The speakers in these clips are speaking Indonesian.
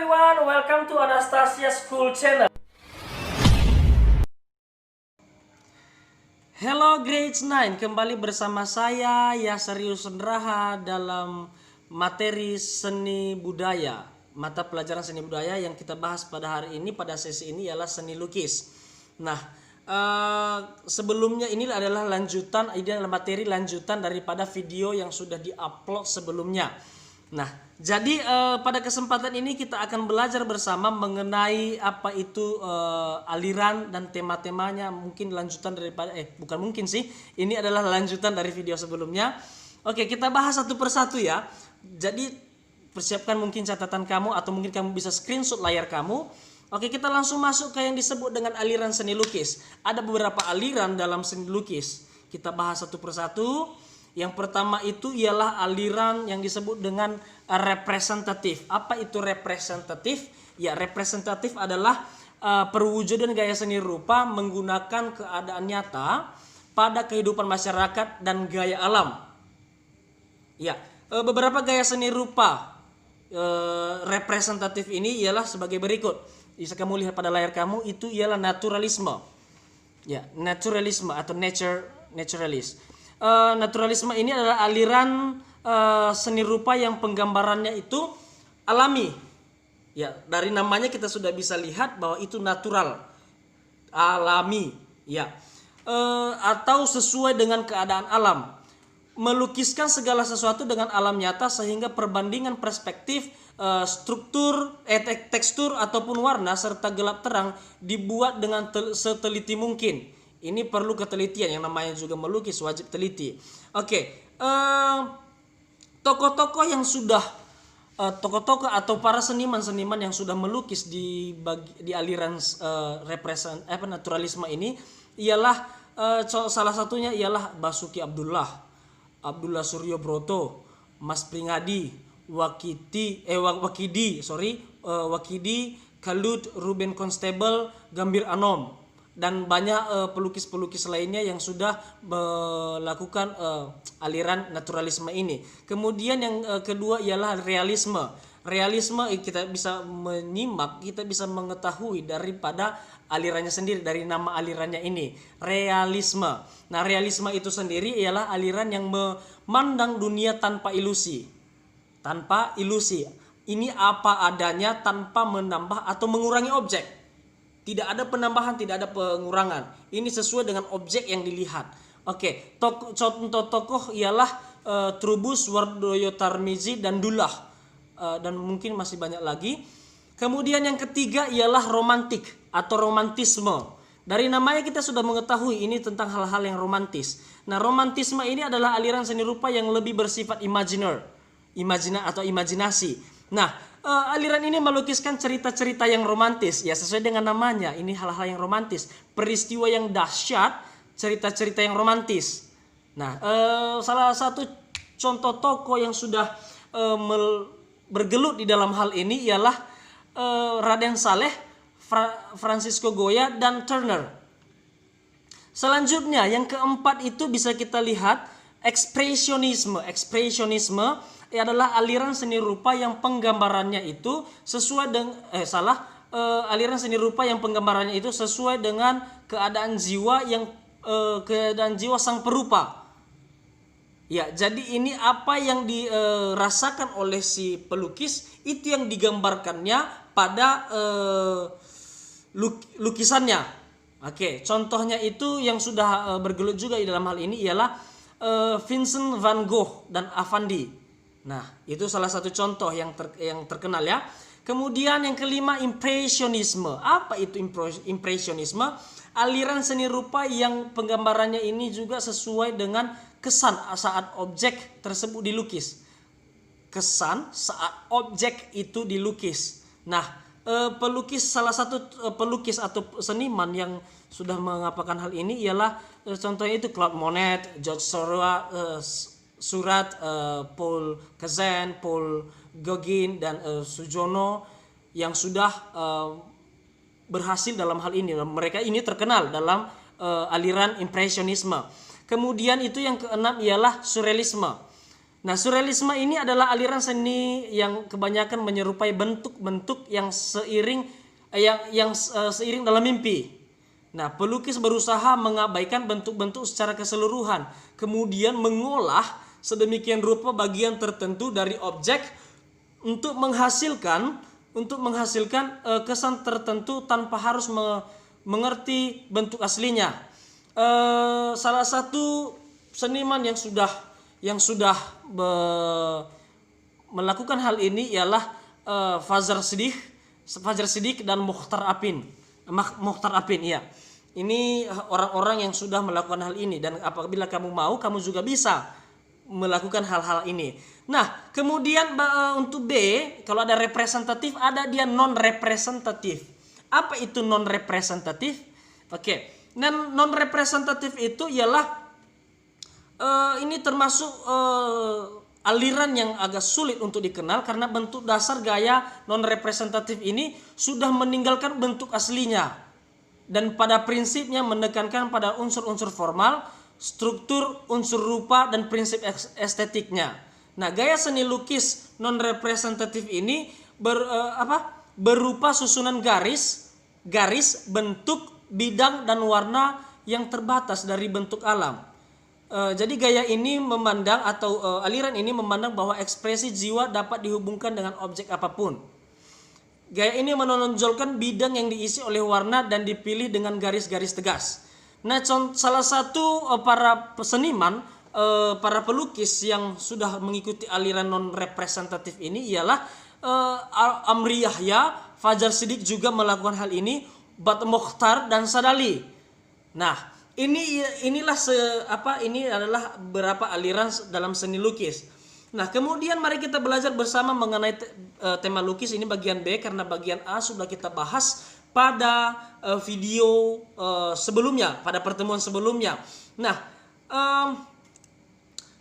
everyone, welcome to Anastasia School Channel. Hello grade 9, kembali bersama saya Yasarius Sendraha dalam materi seni budaya. Mata pelajaran seni budaya yang kita bahas pada hari ini, pada sesi ini ialah seni lukis. Nah, sebelumnya ini adalah lanjutan, ini adalah materi lanjutan daripada video yang sudah diupload sebelumnya. Nah, jadi pada kesempatan ini kita akan belajar bersama mengenai apa itu aliran dan tema-temanya. Mungkin lanjutan daripada bukan mungkin sih, ini adalah lanjutan dari video sebelumnya. Oke, kita bahas satu persatu ya. Jadi persiapkan mungkin catatan kamu atau mungkin kamu bisa screenshot layar kamu. Oke, kita langsung masuk ke yang disebut dengan aliran seni lukis. Ada beberapa aliran dalam seni lukis. Kita bahas satu persatu. Yang pertama itu ialah aliran yang disebut dengan representatif. Apa itu representatif? Ya, representatif adalah perwujudan gaya seni rupa menggunakan keadaan nyata pada kehidupan masyarakat dan gaya alam. Ya, beberapa gaya seni rupa representatif ini ialah sebagai berikut. Bisa kamu lihat pada layar kamu, itu ialah naturalisme. Ya, naturalisme atau naturalist. Naturalisme ini adalah aliran seni rupa yang penggambarannya itu alami. Ya, dari namanya kita sudah bisa lihat bahwa itu natural, alami, ya, atau sesuai dengan keadaan alam. Melukiskan segala sesuatu dengan alam nyata sehingga perbandingan perspektif, struktur, tekstur ataupun warna serta gelap terang dibuat dengan seteliti mungkin. Ini perlu ketelitian, yang namanya juga melukis wajib teliti. Oke, tokoh-tokoh yang sudah tokoh-tokoh atau para seniman-seniman yang sudah melukis di aliran naturalisme ini ialah salah satunya ialah Basuki Abdullah, Abdullah Suryobroto, Mas Pringadi, Wakidi, Khalud, Ruben Constable, Gambir Anom, dan banyak pelukis-pelukis lainnya yang sudah melakukan aliran naturalisme ini. Kemudian yang kedua ialah realisme. Realisme kita bisa menyimak, kita bisa mengetahui daripada alirannya sendiri, dari nama alirannya ini, realisme. Nah, realisme itu sendiri ialah aliran yang memandang dunia tanpa ilusi. Tanpa ilusi. Ini apa adanya tanpa menambah atau mengurangi objek. Tidak ada penambahan, tidak ada pengurangan. Ini sesuai dengan objek yang dilihat. Oke, contoh tokoh ialah Trubus, Wardoyo Tarmizi, dan Dullah. Dan mungkin masih banyak lagi. Kemudian yang ketiga ialah romantik atau romantisme. Dari namanya kita sudah mengetahui ini tentang hal-hal yang romantis. Nah, romantisme ini adalah aliran seni rupa yang lebih bersifat imajinasi. Nah, aliran ini melukiskan cerita-cerita yang romantis. Ya, sesuai dengan namanya, ini hal-hal yang romantis, peristiwa yang dahsyat, cerita-cerita yang romantis. Nah, salah satu contoh tokoh yang sudah bergelut di dalam hal ini ialah Raden Saleh, Francisco Goya, dan Turner. Selanjutnya yang keempat itu bisa kita lihat ekspresionisme. Ekspresionisme adalah aliran seni rupa yang penggambarannya itu sesuai dengan aliran seni rupa yang penggambarannya itu sesuai dengan keadaan jiwa sang perupa. Ya, jadi ini apa yang dirasakan oleh si pelukis itu yang digambarkannya pada lukisannya. Oke, contohnya itu yang sudah bergelut juga di dalam hal ini ialah Vincent van Gogh dan Avandi. Nah, itu salah satu contoh yang terkenal ya. Kemudian yang kelima, impresionisme. Apa itu impresionisme? Aliran seni rupa yang penggambarannya ini juga sesuai dengan kesan saat objek tersebut dilukis. Kesan saat objek itu dilukis. Nah, salah satu pelukis atau seniman yang sudah mengapakan hal ini ialah contohnya itu Claude Monet, George Seurat, Paul Cézanne, Paul Gauguin, dan Sujono yang sudah berhasil dalam hal ini. Mereka ini terkenal dalam aliran impresionisme. Kemudian itu yang keenam ialah surrealisme. Nah, surrealisme ini adalah aliran seni yang kebanyakan menyerupai bentuk-bentuk yang seiring dalam mimpi. Nah, pelukis berusaha mengabaikan bentuk-bentuk secara keseluruhan, kemudian mengolah sedemikian rupa bagian tertentu dari objek untuk menghasilkan kesan tertentu tanpa harus mengerti bentuk aslinya. Salah satu seniman yang sudah melakukan hal ini ialah Fajar Siddiq dan Mokhtar Apin ya. Ini orang-orang yang sudah melakukan hal ini, dan apabila kamu mau, kamu juga bisa melakukan hal-hal ini. Nah, kemudian untuk B, kalau ada representatif, ada dia non representatif. Apa itu non representatif? Oke. Dan non representatif itu ialah ini termasuk aliran yang agak sulit untuk dikenal karena bentuk dasar gaya non representatif ini sudah meninggalkan bentuk aslinya dan pada prinsipnya menekankan pada unsur-unsur formal, struktur, unsur rupa, dan prinsip estetiknya. Nah, gaya seni lukis non representatif ini berupa susunan garis, bentuk, bidang, dan warna yang terbatas dari bentuk alam. Jadi gaya ini memandang atau aliran ini memandang bahwa ekspresi jiwa dapat dihubungkan dengan objek apapun. Gaya ini menonjolkan bidang yang diisi oleh warna dan dipilih dengan garis-garis tegas. Nah, salah satu para seniman, para pelukis yang sudah mengikuti aliran non representatif ini ialah Amri Yahya, Fajar Siddiq juga melakukan hal ini, Bat Mokhtar, dan Sadali. Nah, ini adalah beberapa aliran dalam seni lukis. Nah, kemudian mari kita belajar bersama mengenai tema lukis ini bagian B, karena bagian A sudah kita bahas pada video sebelumnya, pada pertemuan sebelumnya. Nah,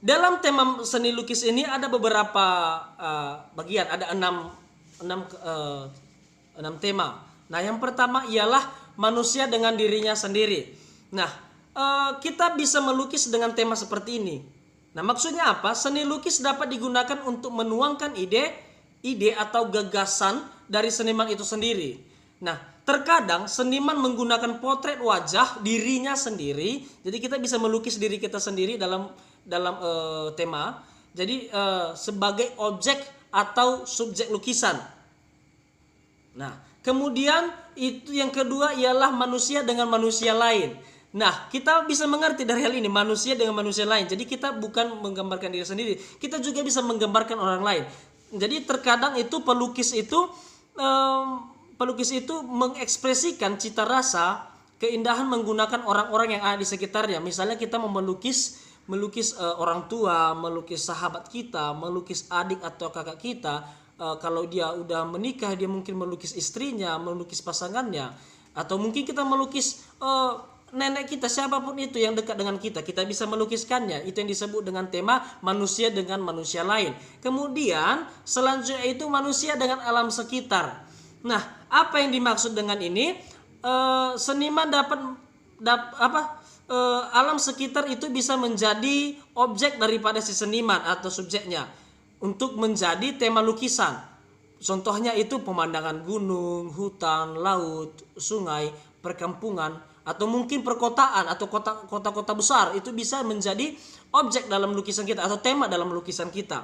dalam tema seni lukis ini ada beberapa bagian, ada 6 tema. Nah, yang pertama ialah manusia dengan dirinya sendiri. Nah, kita bisa melukis dengan tema seperti ini. Nah, maksudnya apa? Seni lukis dapat digunakan untuk menuangkan ide atau gagasan dari seniman itu sendiri. Nah, terkadang seniman menggunakan potret wajah dirinya sendiri. Jadi kita bisa melukis diri kita sendiri dalam tema. Jadi sebagai objek atau subjek lukisan. Nah, kemudian itu yang kedua ialah manusia dengan manusia lain. Nah, kita bisa mengerti dari hal ini, manusia dengan manusia lain. Jadi kita bukan menggambarkan diri sendiri, kita juga bisa menggambarkan orang lain. Jadi terkadang itu pelukis itu mengekspresikan cita rasa, keindahan menggunakan orang-orang yang ada di sekitarnya. Misalnya kita mau melukis orang tua, melukis sahabat kita, melukis adik atau kakak kita. Kalau dia udah menikah, dia mungkin melukis istrinya, melukis pasangannya, atau mungkin kita melukis nenek kita, siapapun itu yang dekat dengan kita bisa melukiskannya. Itu yang disebut dengan tema manusia dengan manusia lain. Kemudian selanjutnya itu manusia dengan alam sekitar. Nah, apa yang dimaksud dengan ini? Seniman alam sekitar itu bisa menjadi objek daripada si seniman atau subjeknya untuk menjadi tema lukisan. Contohnya itu pemandangan gunung, hutan, laut, sungai, perkampungan, atau mungkin perkotaan atau kota-kota besar. Itu bisa menjadi objek dalam lukisan kita atau tema dalam lukisan kita.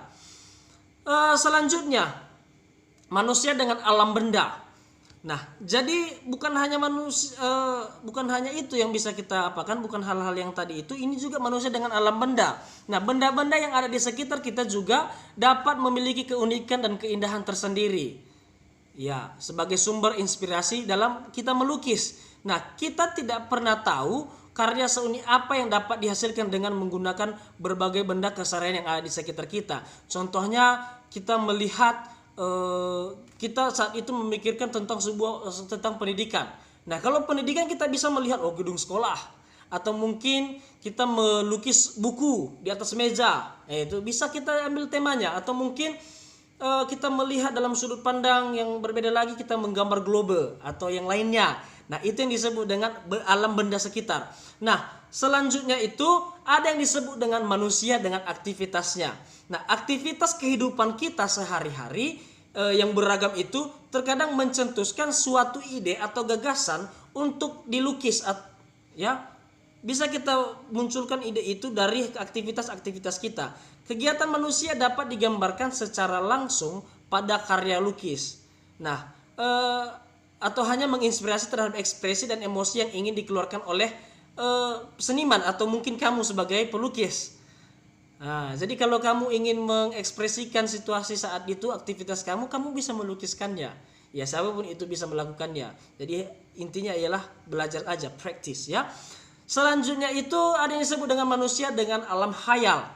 Selanjutnya, manusia dengan alam benda. Nah, jadi bukan hanya itu yang bisa kita apakan, bukan hal-hal yang tadi itu, ini juga manusia dengan alam benda. Nah, benda-benda yang ada di sekitar kita juga dapat memiliki keunikan dan keindahan tersendiri. Ya, sebagai sumber inspirasi dalam kita melukis. Nah, kita tidak pernah tahu karya seni apa yang dapat dihasilkan dengan menggunakan berbagai benda keseharian yang ada di sekitar kita. Contohnya, kita melihat kita saat itu memikirkan tentang pendidikan. Nah, kalau pendidikan kita bisa melihat gedung sekolah, atau mungkin kita melukis buku di atas meja. Itu bisa kita ambil temanya, atau mungkin kita melihat dalam sudut pandang yang berbeda lagi, kita menggambar globe atau yang lainnya. Nah, itu yang disebut dengan alam benda sekitar. Nah, selanjutnya itu ada yang disebut dengan manusia dengan aktivitasnya. Nah, aktivitas kehidupan kita sehari-hari yang beragam itu terkadang mencetuskan suatu ide atau gagasan untuk dilukis, ya. Bisa kita munculkan ide itu dari aktivitas-aktivitas kita. Kegiatan manusia dapat digambarkan secara langsung pada karya lukis. Nah, atau hanya menginspirasi terhadap ekspresi dan emosi yang ingin dikeluarkan oleh seniman atau mungkin kamu sebagai pelukis. Nah, jadi kalau kamu ingin mengekspresikan situasi saat itu, aktivitas kamu bisa melukiskannya. Ya, siapapun itu bisa melakukannya. Jadi intinya ialah belajar aja, practice ya. Selanjutnya itu ada yang disebut dengan manusia dengan alam khayal.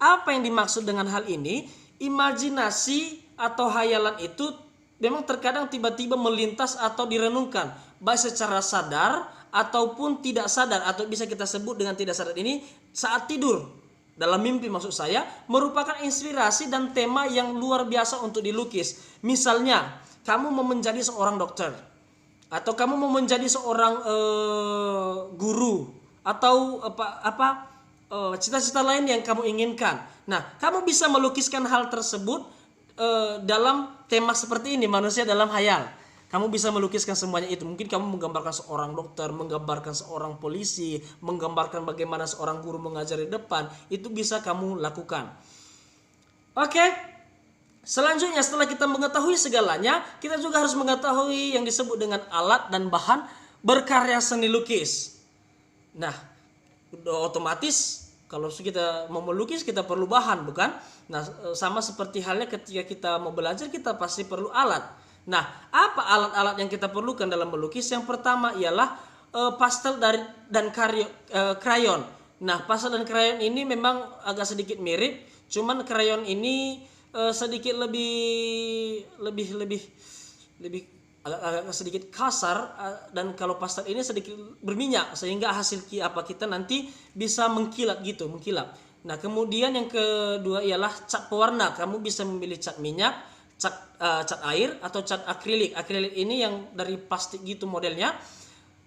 Apa yang dimaksud dengan hal ini? Imajinasi atau hayalan itu memang terkadang tiba-tiba melintas atau direnungkan, baik secara sadar ataupun tidak sadar, atau bisa kita sebut dengan tidak sadar ini saat tidur. Dalam mimpi maksud saya, merupakan inspirasi dan tema yang luar biasa untuk dilukis. Misalnya, kamu mau menjadi seorang dokter, atau kamu mau menjadi seorang guru, atau cita-cita lain yang kamu inginkan. Nah, kamu bisa melukiskan hal tersebut dalam tema seperti ini, manusia dalam hayal. Kamu bisa melukiskan semuanya itu. Mungkin kamu menggambarkan seorang dokter, menggambarkan seorang polisi, menggambarkan bagaimana seorang guru mengajar di depan. Itu bisa kamu lakukan. Oke. Selanjutnya, setelah kita mengetahui segalanya, kita juga harus mengetahui yang disebut dengan alat dan bahan berkarya seni lukis. Nah, otomatis kalau kita mau melukis kita perlu bahan, bukan? Nah, sama seperti halnya ketika kita mau belajar, kita pasti perlu alat. Nah, apa alat-alat yang kita perlukan dalam melukis? Yang pertama ialah pastel dan krayon. Nah, pastel dan krayon ini memang agak sedikit mirip, cuman krayon ini sedikit lebih agak sedikit kasar, dan kalau pastel ini sedikit berminyak sehingga hasil kita nanti bisa mengkilap. Nah, kemudian yang kedua ialah cat pewarna. Kamu bisa memilih cat minyak, cat air atau cat akrilik. Akrilik ini yang dari plastik gitu modelnya.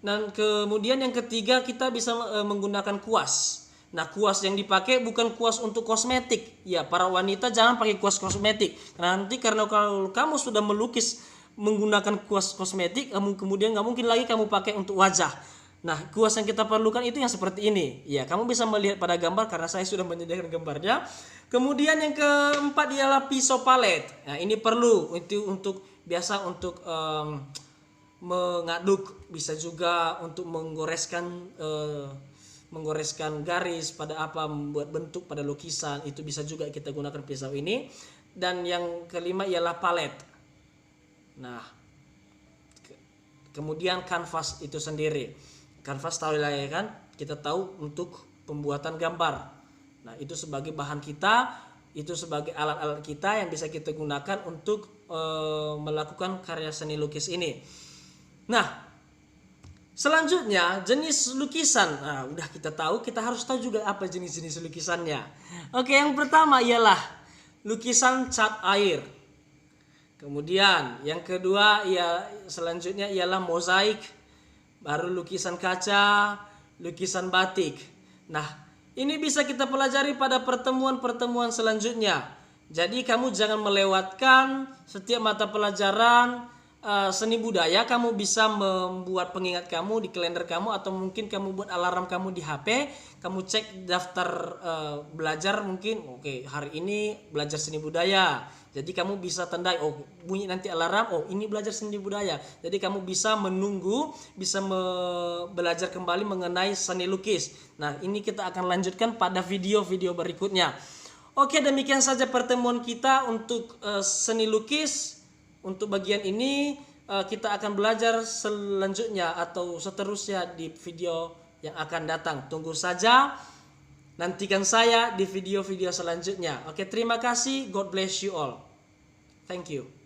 Dan kemudian yang ketiga kita bisa menggunakan kuas. Nah, kuas yang dipakai bukan kuas untuk kosmetik. Ya, para wanita jangan pakai kuas kosmetik. Nanti karena kalau kamu sudah melukis menggunakan kuas kosmetik, kemudian nggak mungkin lagi kamu pakai untuk wajah. Nah, kuas yang kita perlukan itu yang seperti ini. Ya, kamu bisa melihat pada gambar karena saya sudah menyediakan gambarnya. Kemudian yang keempat ialah pisau palet. Nah, ini perlu untuk biasa untuk mengaduk, bisa juga untuk menggoreskan garis pada membuat bentuk pada lukisan, itu bisa juga kita gunakan pisau ini. Dan yang kelima ialah palet. Nah, kemudian kanvas itu sendiri. Kanvas tahu lah ya kan, kita tahu untuk pembuatan gambar. Nah, itu sebagai bahan kita, itu sebagai alat-alat kita yang bisa kita gunakan untuk melakukan karya seni lukis ini. Nah, selanjutnya jenis lukisan. Nah, udah kita tahu, kita harus tahu juga apa jenis-jenis lukisannya. Oke, yang pertama ialah lukisan cat air. Kemudian yang kedua selanjutnya ialah mozaik, baru lukisan kaca, lukisan batik. Nah, ini bisa kita pelajari pada pertemuan-pertemuan selanjutnya. Jadi kamu jangan melewatkan setiap mata pelajaran seni budaya. Kamu bisa membuat pengingat kamu di kalender kamu, atau mungkin kamu buat alarm kamu di HP. Kamu cek daftar belajar mungkin. Oke, hari ini belajar seni budaya. Jadi kamu bisa tandai, bunyi nanti alarm, ini belajar seni budaya. Jadi kamu bisa menunggu, bisa belajar kembali mengenai seni lukis. Nah, ini kita akan lanjutkan pada video-video berikutnya. Oke, demikian saja pertemuan kita untuk seni lukis. Untuk bagian ini kita akan belajar selanjutnya atau seterusnya di video yang akan datang. Tunggu saja, nantikan saya di video-video selanjutnya. Oke, terima kasih. God bless you all. Thank you.